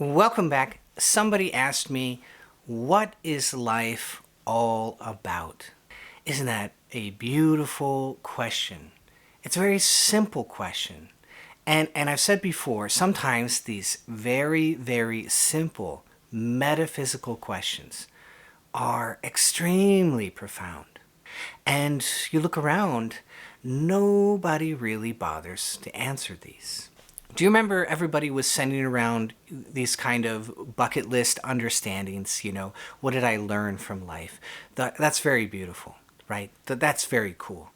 Welcome back. Somebody asked me, what is life all about? Isn't that a beautiful question? It's a very simple question. And I've said before, sometimes these very, very simple metaphysical questions are extremely profound. And you look around, nobody really bothers to answer these. Do you remember everybody was sending around these kind of bucket list understandings? What did I learn from life? That's very beautiful, right? That's very cool.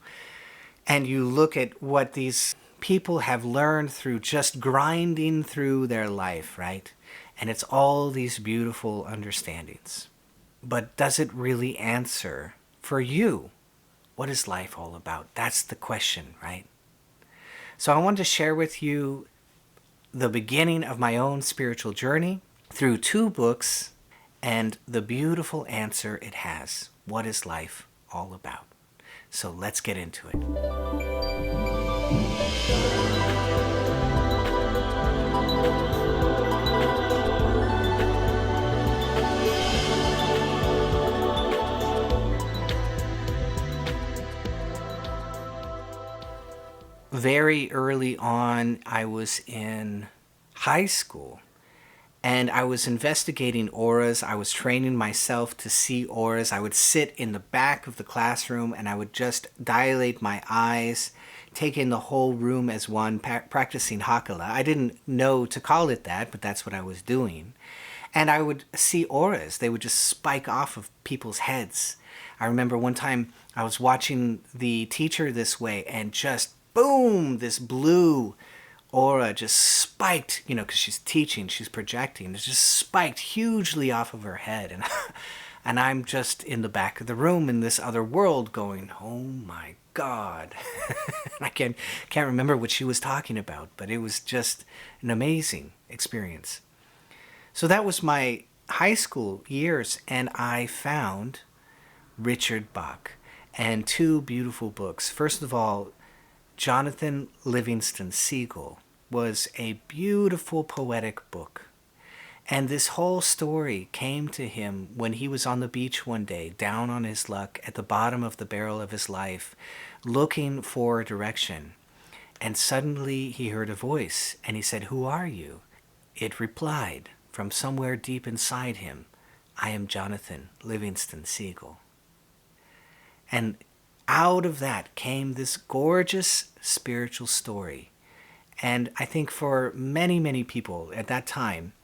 And you look at what these people have learned through just grinding through their life, right? And it's all these beautiful understandings. But does it really answer for you? What is life all about? That's the question, right? So I wanted to share with you the beginning of my own spiritual journey through two books and the beautiful answer it has. What is life all about? So let's get into it. Very early on, I was in high school and I was investigating auras. I was training myself to see auras. I would sit in the back of the classroom and I would just dilate my eyes, take in the whole room as one, practicing Hakala. I didn't know to call it that, but that's what I was doing. And I would see auras. They would just spike off of people's heads. I remember one time I was watching the teacher this way and just boom, this blue aura just spiked, because she's teaching, she's projecting. It just spiked hugely off of her head. And I'm just in the back of the room in this other world going, oh my God. I can't remember what she was talking about, but it was just an amazing experience. So that was my high school years, and I found Richard Bach and two beautiful books. First of all, Jonathan Livingston Seagull was a beautiful poetic book. And this whole story came to him when he was on the beach one day, down on his luck, at the bottom of the barrel of his life, looking for direction. And suddenly he heard a voice, and he said, "Who are you?" It replied from somewhere deep inside him, "I am Jonathan Livingston Seagull." And out of that came this gorgeous spiritual story. And I think for many, many people at that time,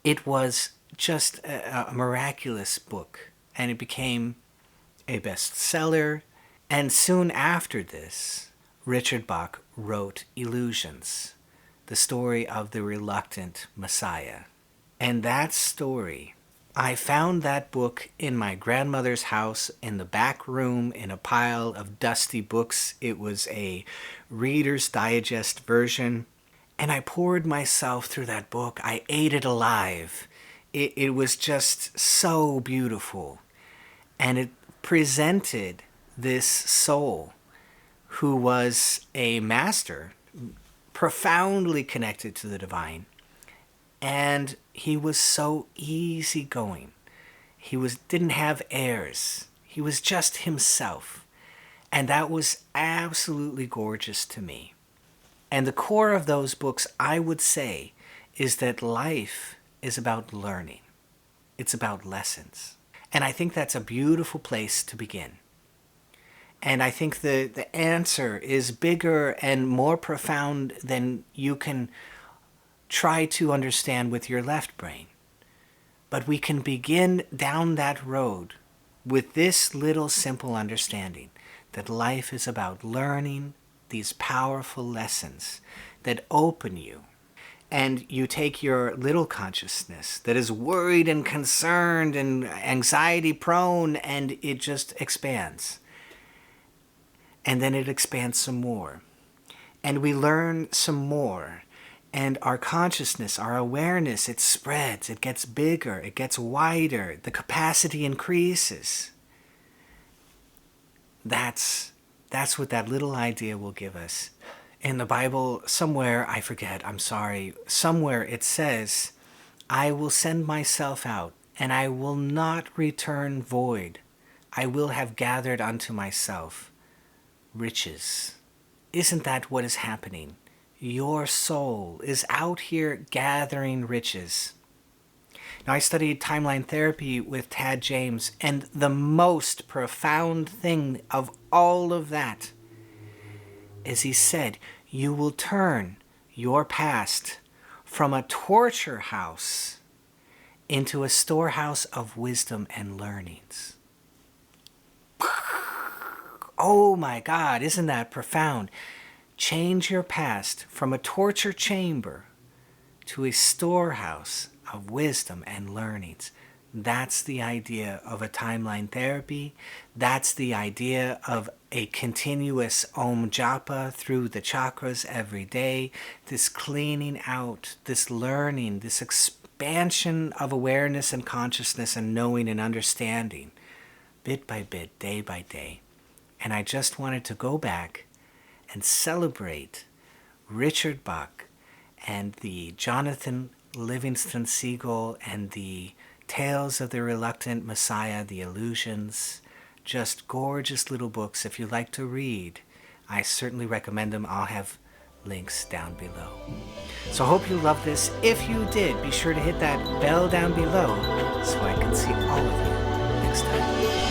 it was just a miraculous book. And it became a bestseller. And soon after this, Richard Bach wrote Illusions, the story of the reluctant Messiah. And that story, I found that book in my grandmother's house in the back room in a pile of dusty books. It was a Reader's Digest version. And I poured myself through that book. I ate it alive. It was just so beautiful. And it presented this soul who was a master, profoundly connected to the divine. And he was so easygoing. He didn't have airs. He was just himself. And that was absolutely gorgeous to me. And the core of those books, I would say, is that life is about learning. It's about lessons. And I think that's a beautiful place to begin. And I think the answer is bigger and more profound than you can try to understand with your left brain. But we can begin down that road with this little simple understanding that life is about learning these powerful lessons that open you. And you take your little consciousness that is worried and concerned and anxiety prone, and it just expands. And then it expands some more. And we learn some more. And our consciousness, our awareness, it spreads, it gets bigger, it gets wider, the capacity increases. That's what that little idea will give us. In the Bible, somewhere, I forget, I'm sorry, somewhere it says I will send myself out, and I will not return void. I will have gathered unto myself riches. Isn't that what is happening? Your soul is out here gathering riches. Now, I studied timeline therapy with Tad James, and the most profound thing of all of that is he said, you will turn your past from a torture house into a storehouse of wisdom and learnings. Oh my God, isn't that profound? Change your past from a torture chamber to a storehouse of wisdom and learnings. That's the idea of a timeline therapy. That's the idea of a continuous Om Japa through the chakras every day. This cleaning out, this learning, this expansion of awareness and consciousness and knowing and understanding, bit by bit, day by day. And I just wanted to go back and celebrate Richard Bach and the Jonathan Livingston Seagull and the Tales of the Reluctant Messiah, the Illusions. Just gorgeous little books. If you like to read, I certainly recommend them. I'll have links down below. So I hope you love this. If you did, be sure to hit that bell down below so I can see all of you next time.